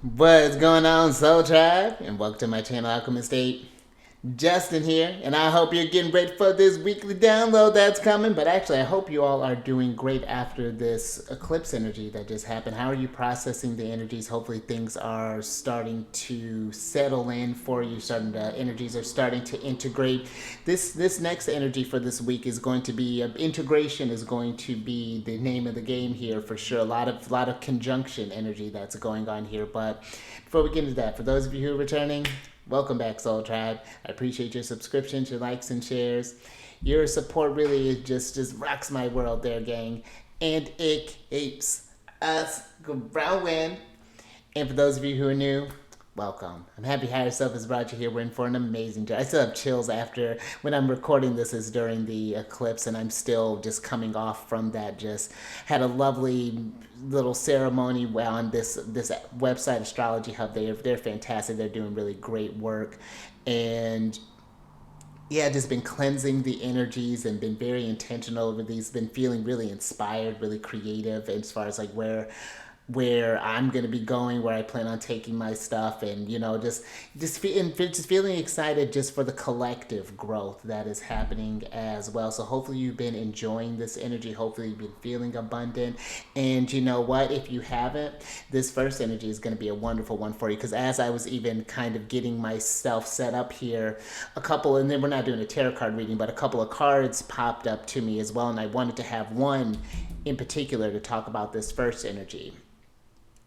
What's going on, Soul Tribe? And welcome to my channel, Alchemist. Justin here, and I hope you're getting ready for this weekly download that's coming. But actually, I hope you all are doing great after this eclipse energy that just happened. How are you processing the energies? Hopefully, things are starting to settle in for you. Energies are starting to integrate. This next energy for this week is going to be integration. Is going to be the name of the game here for sure. A lot of conjunction energy that's going on here. But before we get into that, for those of you who are returning, welcome back, Soul Tribe. I appreciate your subscriptions, your likes and shares. Your support really just rocks my world there, gang. And it keeps us growing. And for those of you who are new, welcome. I'm happy Higher Self has brought you here. We're in for an amazing journey. I still have chills after when I'm recording this is during the eclipse, and I'm still just coming off from that. Just had a lovely little ceremony on this website, Astrology Hub. They're fantastic. They're doing really great work, and yeah, just been cleansing the energies and been very intentional over these. Been feeling really inspired, really creative as far as like where I'm gonna be going, where I plan on taking my stuff, and just feeling excited just for the collective growth that is happening as well. So hopefully you've been enjoying this energy. Hopefully you've been feeling abundant, and you know what? If you haven't, this first energy is gonna be a wonderful one for you. Because as I was even kind of getting myself set up here, and then we're not doing a tarot card reading, but a couple of cards popped up to me as well, and I wanted to have one in particular to talk about this first energy.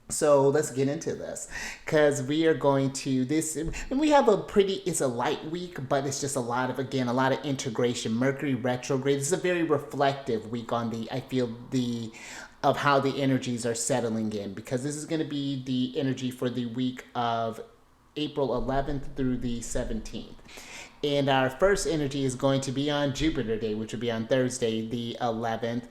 So let's get into this because we are going to this, and we have it's a light week, but it's just a lot of integration. Mercury retrograde. This is a very reflective week on I feel of how the energies are settling in, because this is going to be the energy for the week of April 11th through the 17th. And our first energy is going to be on Jupiter Day, which will be on Thursday, the 11th,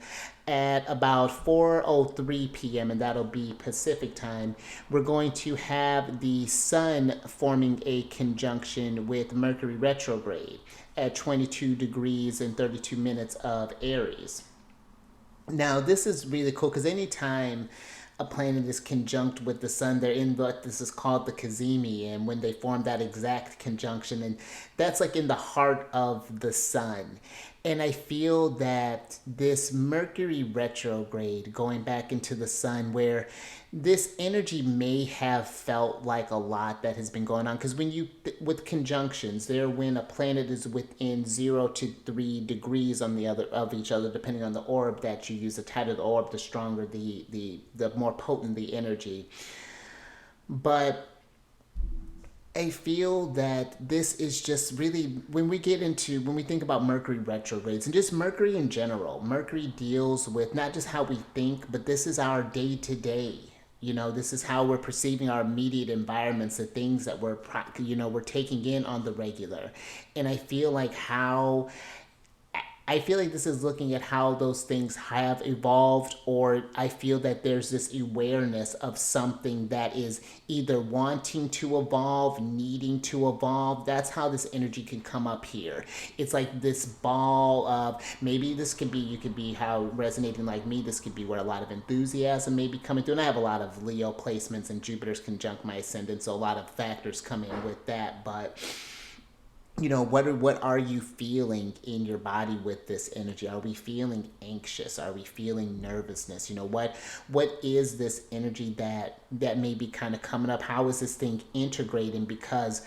at about 4:03 p.m., and that'll be Pacific time. We're going to have the Sun forming a conjunction with Mercury retrograde at 22 degrees and 32 minutes of Aries. Now, this is really cool because anytime a planet is conjunct with the sun, they're in what this is called the cazimi, and when they form that exact conjunction, and that's like in the heart of the sun. And I feel that this Mercury retrograde going back into the sun, where this energy may have felt like a lot that has been going on, because with conjunctions, they're when a planet is within 0 to 3 degrees on the other of each other, depending on the orb that you use. The tighter the orb, the stronger the more potent the energy. But I feel that this is just really, when we think about Mercury retrogrades and just Mercury in general, Mercury deals with not just how we think, but this is our day to day. This is how we're perceiving our immediate environments, the things that we're taking in on the regular. And I feel like this is looking at how those things have evolved, or I feel that there's this awareness of something that is either wanting to evolve, needing to evolve. That's how this energy can come up here. It's like this ball of, maybe you could be how resonating like me, this could be where a lot of enthusiasm may be coming through. And I have a lot of Leo placements, and Jupiter's conjunct my ascendant, so a lot of factors come in with that. But what are you feeling in your body with this energy? Are we feeling anxious? Are we feeling nervousness? What is this energy that may be kind of coming up? How is this thing integrating? Because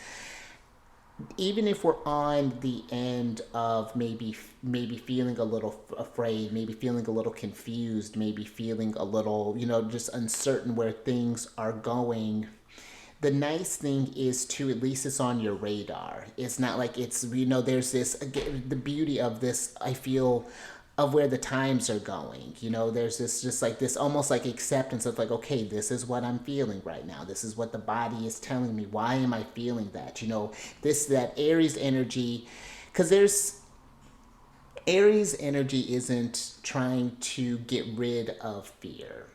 even if we're on the end of maybe feeling a little afraid, maybe feeling a little confused, maybe feeling a little, just uncertain where things are going, the nice thing is to at least it's on your radar. It's not like there's the beauty of this, I feel, of where the times are going. There's this just like this almost like acceptance of like, okay, this is what I'm feeling right now. This is what the body is telling me. Why am I feeling that? That Aries energy, because Aries energy isn't trying to get rid of fear.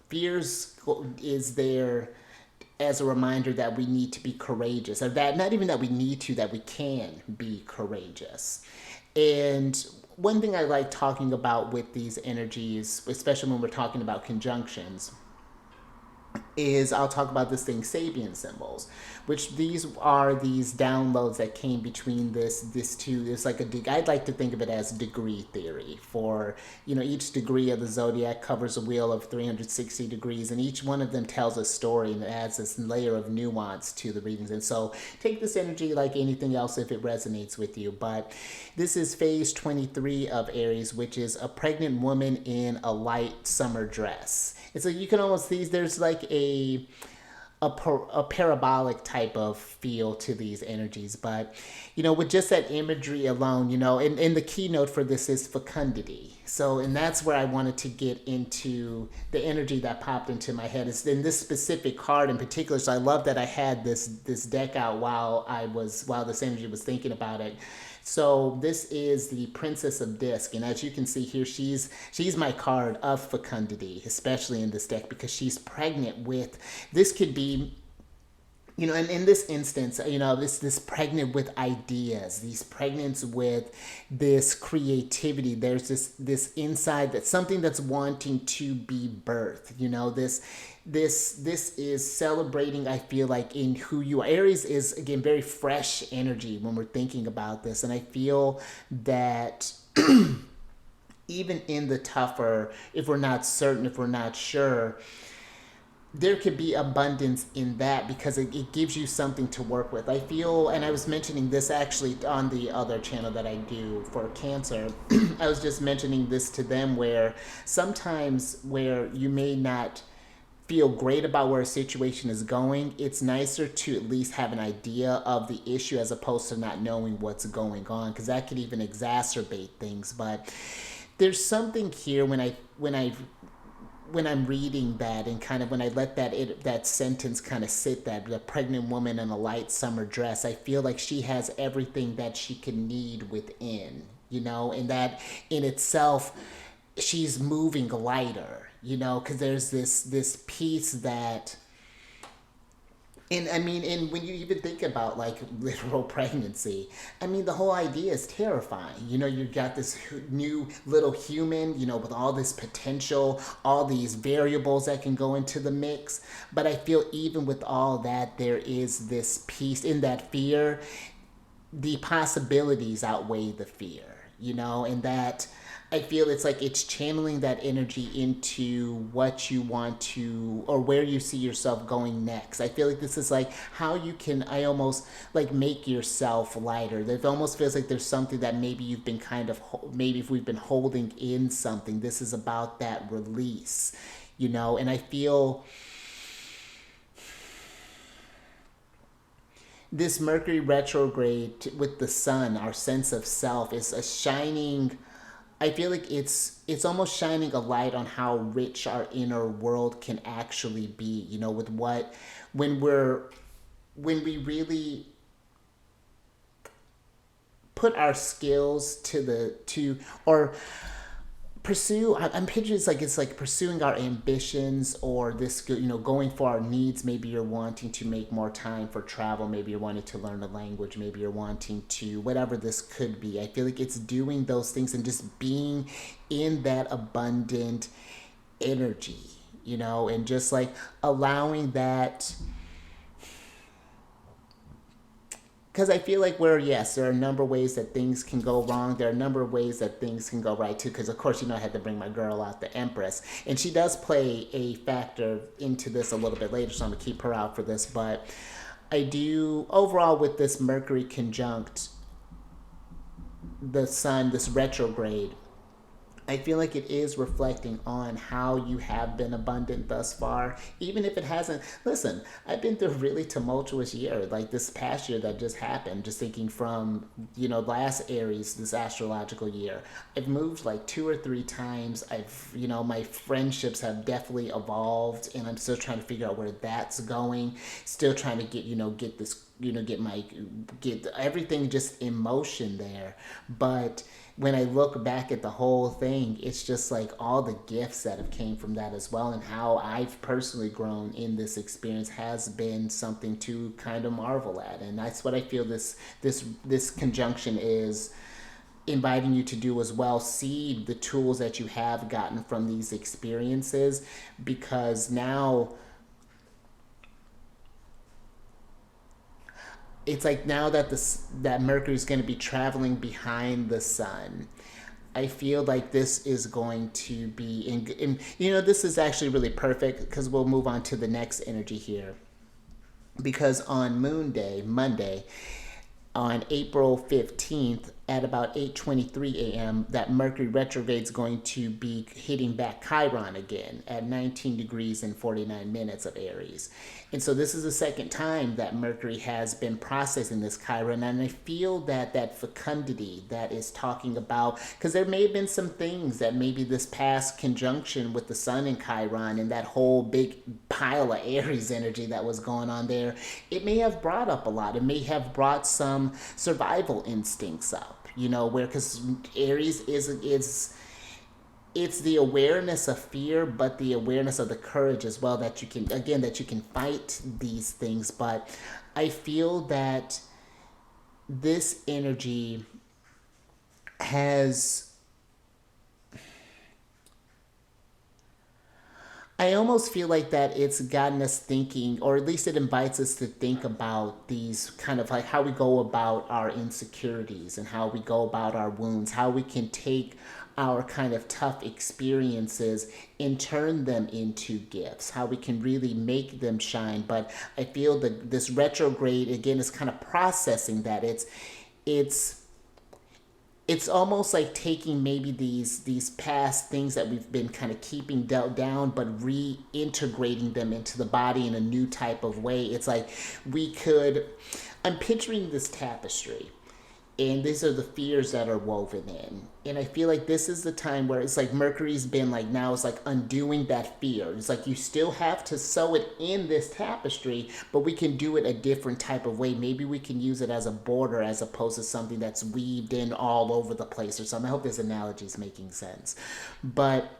Fears is there as a reminder that we need to be courageous, or that not even that we need to, that we can be courageous. And one thing I like talking about with these energies, especially when we're talking about conjunctions, is I'll talk about this thing, Sabian symbols, which these are these downloads that came between this two. It's like I'd like to think of it as degree theory. For each degree of the zodiac covers a wheel of 360 degrees, and each one of them tells a story and it adds this layer of nuance to the readings. And so take this energy like anything else if it resonates with you. But this is phase 23 of Aries, which is a pregnant woman in a light summer dress. It's like you can almost see there's like a parabolic type of feel to these energies. But with just that imagery alone, and the keynote for this is fecundity. So, and that's where I wanted to get into the energy that popped into my head. Is in this specific card in particular. So I love that I had this deck out while this energy was thinking about it. So this is the Princess of Disc, and as you can see here, she's my card of fecundity, especially in this deck, because she's pregnant with, this could be, and in this instance, this pregnant with ideas, these pregnant with this creativity. There's this inside, that's something that's wanting to be birthed. This is celebrating, I feel like, in who you are. Aries is, again, very fresh energy when we're thinking about this. And I feel that even in the tougher, if we're not certain, if we're not sure, there could be abundance in that, because it gives you something to work with. I feel, and I was mentioning this actually on the other channel that I do for Cancer, I was just mentioning this to them, where sometimes where you may not feel great about where a situation is going, it's nicer to at least have an idea of the issue as opposed to not knowing what's going on, because that could even exacerbate things. But there's something here when I'm reading that, and kind of when I let that sentence kind of sit, that the pregnant woman in a light summer dress, I feel like she has everything that she can need within, and that in itself, she's moving lighter, because there's this piece that, and when you even think about like literal pregnancy, the whole idea is terrifying. You've got this new little human, with all this potential, all these variables that can go into the mix. But I feel even with all that, there is this piece in that fear, the possibilities outweigh the fear, and that I feel it's like it's channeling that energy into what you want to, or where you see yourself going next. I feel like this is like how you can, I almost like make yourself lighter. It almost feels like there's something that maybe you've been maybe if we've been holding in something, this is about that release, and I feel this Mercury retrograde with the sun, our sense of self, is a shining, I feel like it's almost shining a light on how rich our inner world can actually be, with when we really put our skills or pursue, I'm picturing it's like pursuing our ambitions, or this, going for our needs. Maybe you're wanting to make more time for travel, maybe you're wanting to learn a language, maybe you're wanting to, whatever this could be. I feel like it's doing those things and just being in that abundant energy, and just like allowing that. Because I feel like yes, there are a number of ways that things can go wrong. There are a number of ways that things can go right, too. Because, of course, I had to bring my girl out, the Empress. And she does play a factor into this a little bit later, so I'm going to keep her out for this. But I do, overall, with this Mercury conjunct the Sun, this retrograde, I feel like it is reflecting on how you have been abundant thus far, even if it hasn't. Listen, I've been through a really tumultuous year, like this past year that just happened, just thinking from, last Aries, this astrological year. I've moved like 2 or 3 times. My friendships have definitely evolved, and I'm still trying to figure out where that's going. Still trying to get this, get everything just in motion there. But when I look back at the whole thing, it's just like all the gifts that have came from that as well, and how I've personally grown in this experience has been something to kind of marvel at. And that's what I feel this conjunction is inviting you to do as well. See the tools that you have gotten from these experiences, because now it's like now that that Mercury is going to be traveling behind the sun, I feel like this is going to be this is actually really perfect because we'll move on to the next energy here. Because on Moon Day, Monday, on April 15th at about 8:23 a.m., that Mercury retrograde is going to be hitting back Chiron again at 19 degrees and 49 minutes of Aries. And so this is the second time that Mercury has been processing this Chiron, and I feel that that fecundity that is talking about, because there may have been some things that maybe this past conjunction with the Sun and Chiron and that whole big pile of Aries energy that was going on there, it may have brought up a lot. It may have brought some survival instincts up, where, because Aries is it's the awareness of fear, but the awareness of the courage as well, that you can, again, that you can fight these things. But I feel that this energy has, I almost feel like that it's gotten us thinking, or at least it invites us to think about these kind of like how we go about our insecurities and how we go about our wounds, how we can take our kind of tough experiences and turn them into gifts, how we can really make them shine. But I feel that this retrograde again is kind of processing that. It's it's almost like taking maybe these past things that we've been kind of keeping down, but reintegrating them into the body in a new type of way. It's like we could, I'm picturing this tapestry, and these are the fears that are woven in. And I feel like this is the time where it's like Mercury's been like, now it's like undoing that fear. It's like you still have to sew it in this tapestry, but we can do it a different type of way. Maybe we can use it as a border as opposed to something that's weaved in all over the place or something. I hope this analogy is making sense. But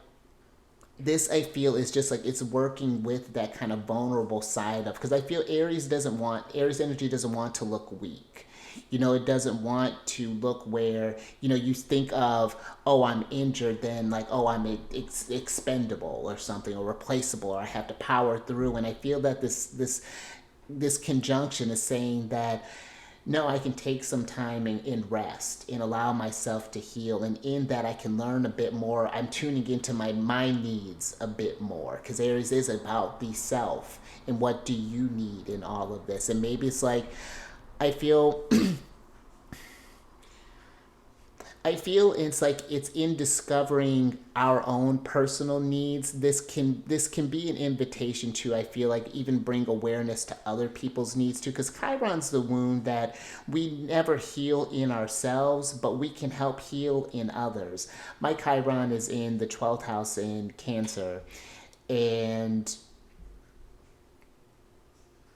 this, I feel, is just like it's working with that kind of vulnerable side of, because I feel Aries energy doesn't want to look weak. It doesn't want to look where, you think of, oh, I'm injured, then like, oh, I'm expendable or something, or replaceable, or I have to power through. And I feel that this conjunction is saying that, no, I can take some time and rest and allow myself to heal. And in that, I can learn a bit more. I'm tuning into my needs a bit more, because Aries is about the self and what do you need in all of this. And maybe it's like, I feel it's like it's in discovering our own personal needs. This can be an invitation to, I feel like, even bring awareness to other people's needs too, because Chiron's the wound that we never heal in ourselves, but we can help heal in others. My Chiron is in the 12th house in Cancer, and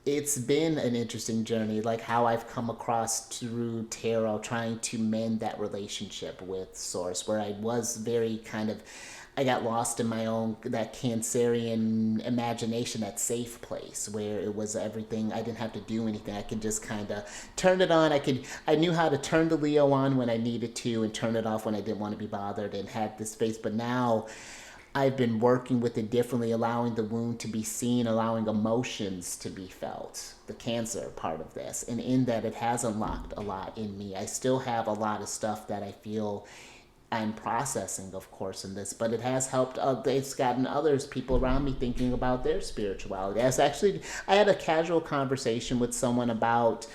it's been an interesting journey, like how I've come across through tarot, trying to mend that relationship with Source, where I was very kind of, I got lost in my own, that Cancerian imagination, that safe place where it was everything. I didn't have to do anything. I could just kind of turn it on. I knew how to turn the Leo on when I needed to and turn it off when I didn't want to be bothered, and had this space. But now I've been working with it differently, allowing the wound to be seen, allowing emotions to be felt, the Cancer part of this. And in that, it has unlocked a lot in me. I still have a lot of stuff that I feel I'm processing, of course, in this, but it has helped. It's gotten people around me thinking about their spirituality. I had a casual conversation with someone about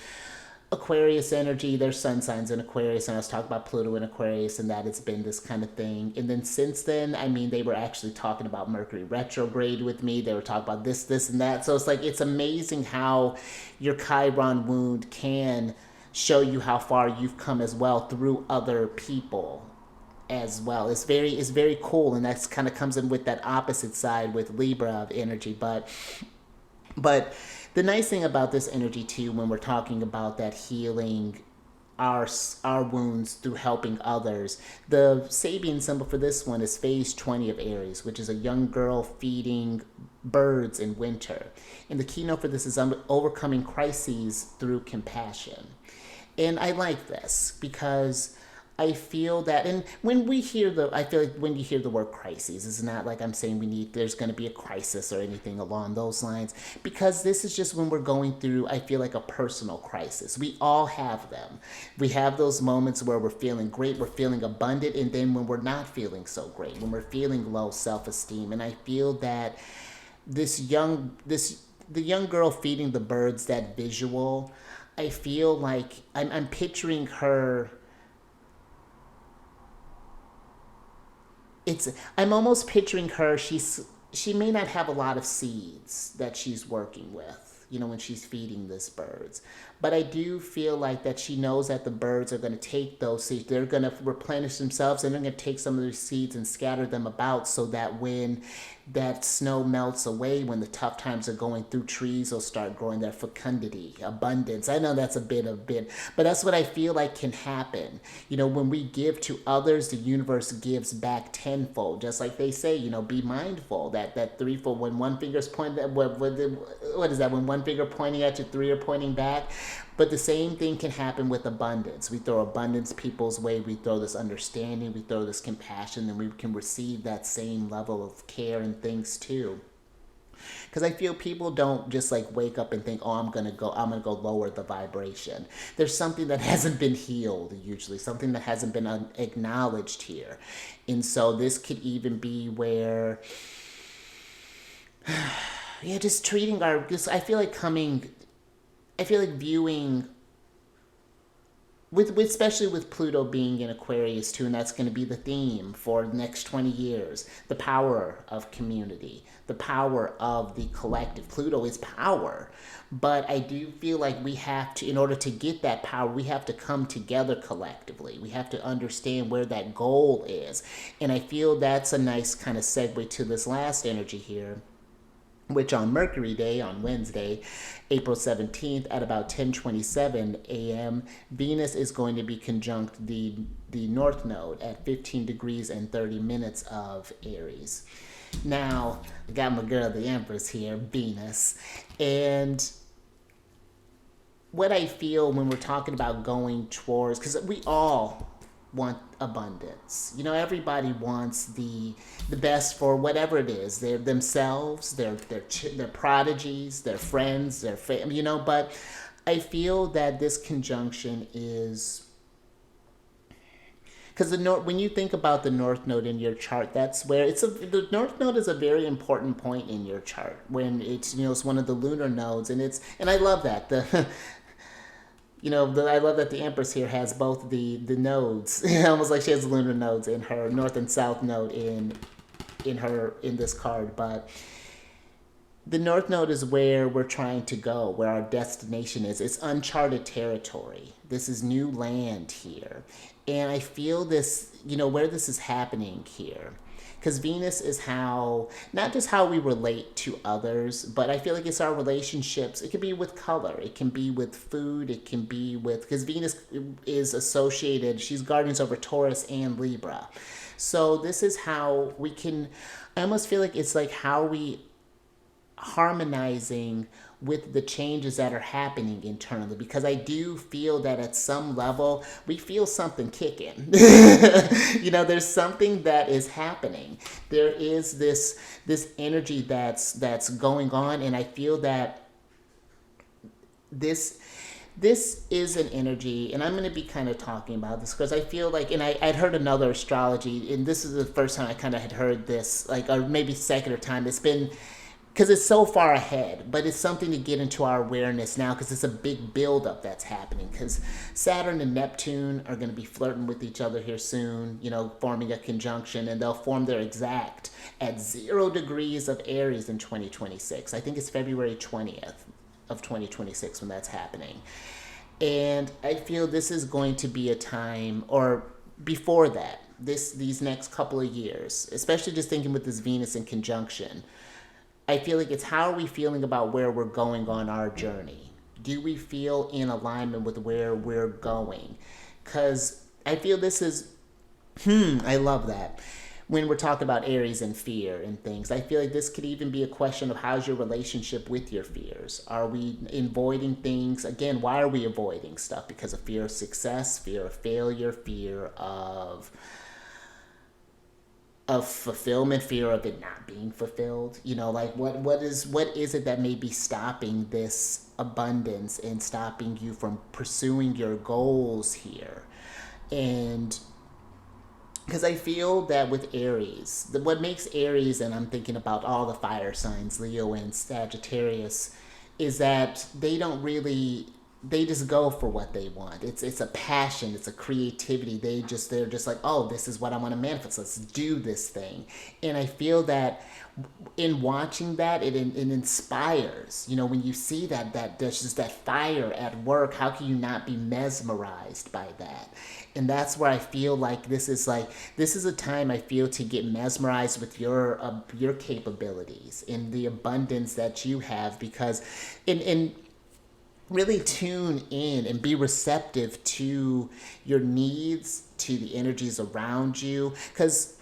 Aquarius energy. Their sun signs in Aquarius, and I was talking about Pluto in Aquarius, and that it's been this kind of thing. And then since then, I mean, they were actually talking about Mercury retrograde with me. They were talking about this, and that. So it's like, it's amazing how your Chiron wound can show you how far you've come as well through other people as well. It's very cool, and that's kind of comes in with that opposite side with Libra of energy. But the nice thing about this energy too, when we're talking about that healing our wounds through helping others, the Sabian symbol for this one is phase 20 of Aries, which is a young girl feeding birds in winter. And the keynote for this is overcoming crises through compassion. And I like this because I feel that, and when we hear I feel like when you hear the word crises, it's not like I'm saying there's going to be a crisis or anything along those lines, because this is just when we're going through, I feel like, a personal crisis. We all have them. We have those moments where we're feeling great, we're feeling abundant, and then when we're not feeling so great, when we're feeling low self-esteem. And I feel that the young girl feeding the birds, that visual, I feel like I'm picturing her. I'm almost picturing her. She may not have a lot of seeds that she's working with, when she's feeding these birds. But I do feel like that she knows that the birds are going to take those seeds. They're going to replenish themselves, and they're going to take some of their seeds and scatter them about, so that when that snow melts away, when the tough times are going through, trees will start growing, their fecundity, abundance. I know that's a bit, but that's what I feel like can happen. When we give to others, the universe gives back tenfold. Just like they say, be mindful that threefold. When one finger's pointing at, what is that? When one finger pointing at you, three are pointing back. But the same thing can happen with abundance. We throw abundance people's way. We throw this understanding. We throw this compassion, and we can receive that same level of care and things too. Because I feel people don't just like wake up and think, oh, I'm gonna go lower the vibration. There's something that hasn't been healed, usually something that hasn't been acknowledged here. And so this could even be where, yeah, just treating I feel like viewing, especially with Pluto being in Aquarius too, and that's going to be the theme for the next 20 years, the power of community, the power of the collective. Pluto is power, but I do feel like we have to, in order to get that power, we have to come together collectively. We have to understand where that goal is, and I feel that's a nice kind of segue to this last energy here, which on Mercury Day, on Wednesday, April 17th at about 10:27 a.m., Venus is going to be conjunct the North Node at 15 degrees and 30 minutes of Aries. Now, I got my girl, the Empress here, Venus. And what I feel when we're talking about going towards, because we all want abundance. Everybody wants the best for whatever it is. They're themselves, their prodigies, their friends, their family, but I feel that this conjunction is, because when you think about the North Node in your chart, that's where the North Node is a very important point in your chart, when it's one of the lunar nodes, and I love that I love that the Empress here has both the nodes, almost like she has lunar nodes in her North and South node in this card. But the North Node is where we're trying to go, where our destination is. It's uncharted territory. This is new land here, and I feel this, where this is happening here. Because Venus is not just how we relate to others, but I feel like it's our relationships. It can be with color. It can be with food. It can be because Venus is associated, she's guardians over Taurus and Libra. So this is how we can, I almost feel like it's like how we harmonizing with the changes that are happening internally, because I do feel that at some level we feel something kicking. There's something that is happening. There is this energy that's going on, and I feel that this is an energy, and I'm going to be kind of talking about this because I feel like, and I'd heard another astrology, and this is the first time I kind of had heard this, or maybe second or time. It's been, because it's so far ahead, but it's something to get into our awareness now, because it's a big buildup that's happening, because Saturn and Neptune are going to be flirting with each other here soon, forming a conjunction, and they'll form their exact at 0 degrees of Aries in 2026. I think it's February 20th of 2026 when that's happening. And I feel this is going to be a time, or before that, these next couple of years, especially just thinking with this Venus in conjunction, I feel like it's how are we feeling about where we're going on our journey? Do we feel in alignment with where we're going? Because I feel this is, I love that. when we're talking about Aries and fear and things, I feel like this could even be a question of how's your relationship with your fears? Are we avoiding things? Again, why are we avoiding stuff? Because of fear of success, fear of failure, fear of fulfillment, fear of it not being fulfilled. Like what is it that may be stopping this abundance and stopping you from pursuing your goals here? And because I feel that with Aries, what makes Aries, and I'm thinking about all the fire signs, Leo and Sagittarius, is that they just go for what they want. It's a passion, it's a creativity. They're just like, oh, this is what I want to manifest. Let's do this thing. And I feel that in watching that, it inspires. When you see that there's just that fire at work, how can you not be mesmerized by that? And that's where I feel like this is a time I feel to get mesmerized with your capabilities and the abundance that you have, because in really tune in and be receptive to your needs, to the energies around you, because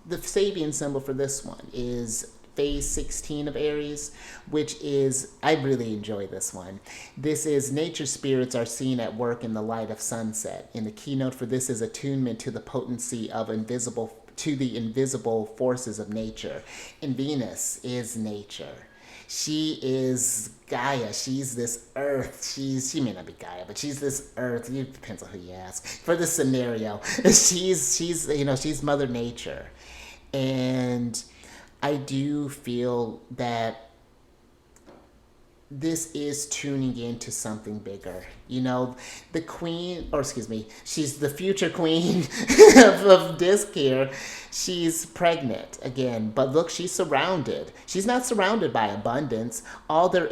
the Sabian symbol for this one is phase 16 of Aries, which is, I really enjoy this one. This is nature spirits are seen at work in the light of sunset. And the keynote for this is attunement to the potency of the invisible forces of nature. And Venus is nature. She is Gaia. She's this earth. She may not be Gaia, but she's this earth. It depends on who you ask. For this scenario, she's Mother Nature. And I do feel that this is tuning into something bigger. The queen, or excuse me, she's the future queen of Disc here. She's pregnant again, but look, she's surrounded. She's not surrounded by abundance. All there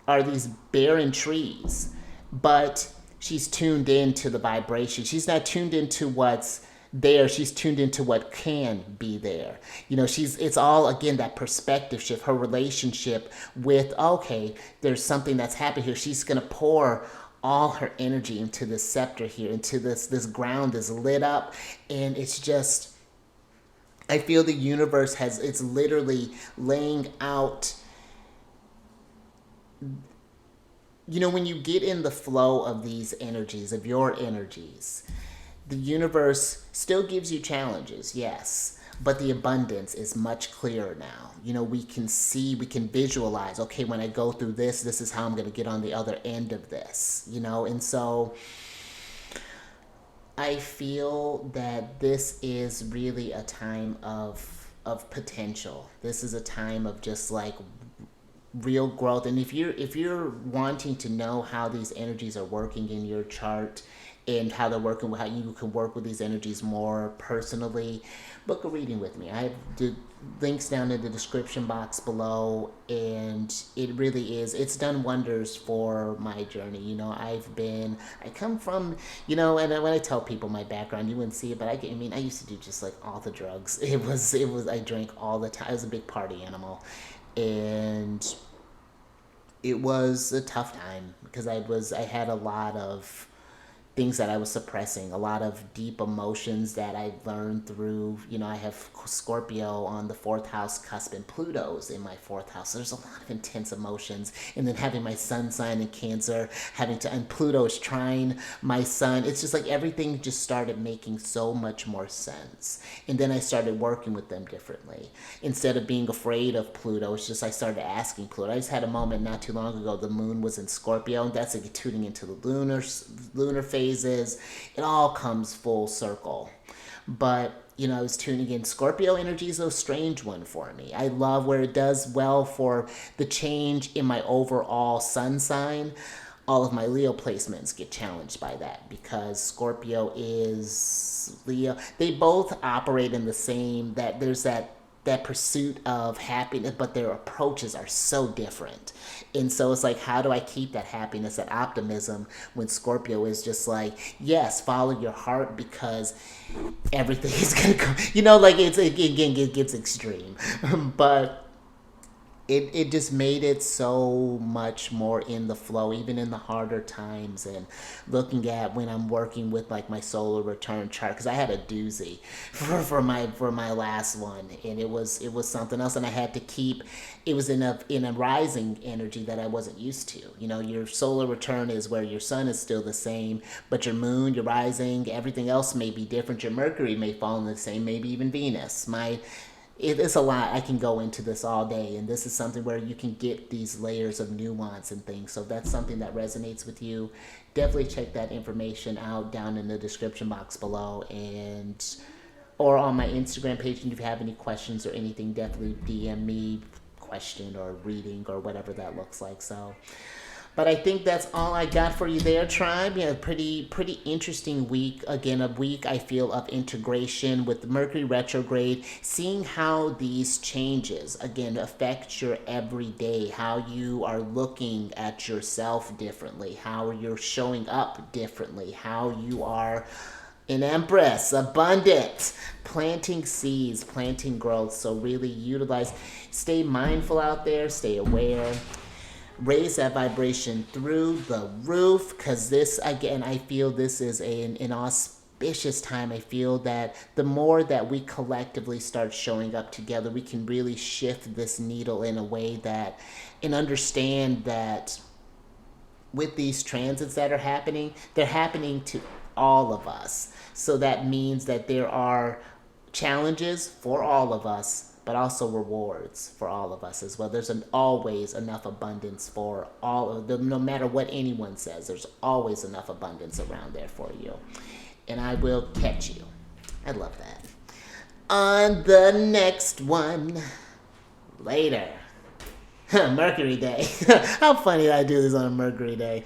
are these barren trees, but she's tuned into the vibration. She's not tuned into what's there. She's tuned into what can be there. It's all, again, that perspective shift. Her relationship with, okay, there's something that's happening here. She's going to pour all her energy into this scepter here, into this ground is lit up. And it's just, I feel the universe it's literally laying out, when you get in the flow of these energies, of your energies, the universe still gives you challenges, yes, but the abundance is much clearer now. We can see, we can visualize, okay, when I go through this is how I'm going to get on the other end of this, and so I feel that this is really a time of potential. This is a time of just like real growth. And if you're wanting to know how these energies are working in your chart, and how they're working, how you can work with these energies more personally, book a reading with me. I have the links down in the description box below, and it's done wonders for my journey. I come from, and when I tell people my background, you wouldn't see it, but I used to do just like all the drugs. It was, I drank all the time. I was a big party animal, and it was a tough time because I had a lot of things that I was suppressing, a lot of deep emotions that I learned through, I have Scorpio on the 4th house cusp, and Pluto's in my 4th house. So there's a lot of intense emotions. And then having my sun sign in Cancer, and Pluto is trine my sun. It's just like everything just started making so much more sense. And then I started working with them differently. Instead of being afraid of Pluto, it's just I started asking Pluto. I just had a moment not too long ago, the moon was in Scorpio, and that's like tuning into the lunar phase. It all comes full circle. But I was tuning in. Scorpio energy is a strange one for me. I love where it does well for the change in my overall sun sign. All of my Leo placements get challenged by that because Scorpio is Leo. They both operate in the same, that there's that pursuit of happiness, but their approaches are so different. And so it's like, how do I keep that happiness, that optimism, when Scorpio is just like, yes, follow your heart because everything is going to come, it gets extreme. But it just made it so much more in the flow, even in the harder times. And looking at when I'm working with like my solar return chart, because I had a doozy for my last one, and it was something else, and I had to keep. It was in a rising energy that I wasn't used to. You know, your solar return is where your sun is still the same, but your moon, your rising, everything else may be different. Your Mercury may fall in the same, maybe even Venus. It's a lot. I can go into this all day, and this is something where you can get these layers of nuance and things. So if that's something that resonates with you, definitely check that information out down in the description box below, and or on my Instagram page. And if you have any questions or anything, definitely DM me question or reading or whatever that looks like. So, but I think that's all I got for you there, Tribe. Yeah, pretty interesting week. Again, a week I feel of integration with Mercury retrograde, seeing how these changes again affect your everyday, how you are looking at yourself differently, how you're showing up differently, how you are an empress, abundant, planting seeds, planting growth. So really utilize, stay mindful out there, stay aware, raise that vibration through the roof, because this, again, I feel this is an auspicious time. I feel that the more that we collectively start showing up together, we can really shift this needle in a way that, and understand that with these transits that are happening, they're happening to all of us. So that means that there are challenges for all of us, but also rewards for all of us as well. There's always enough abundance for all of them. No matter what anyone says, there's always enough abundance around there for you. And I will catch you. I love that. On the next one. Later. Mercury Day. How funny that I do this on a Mercury Day.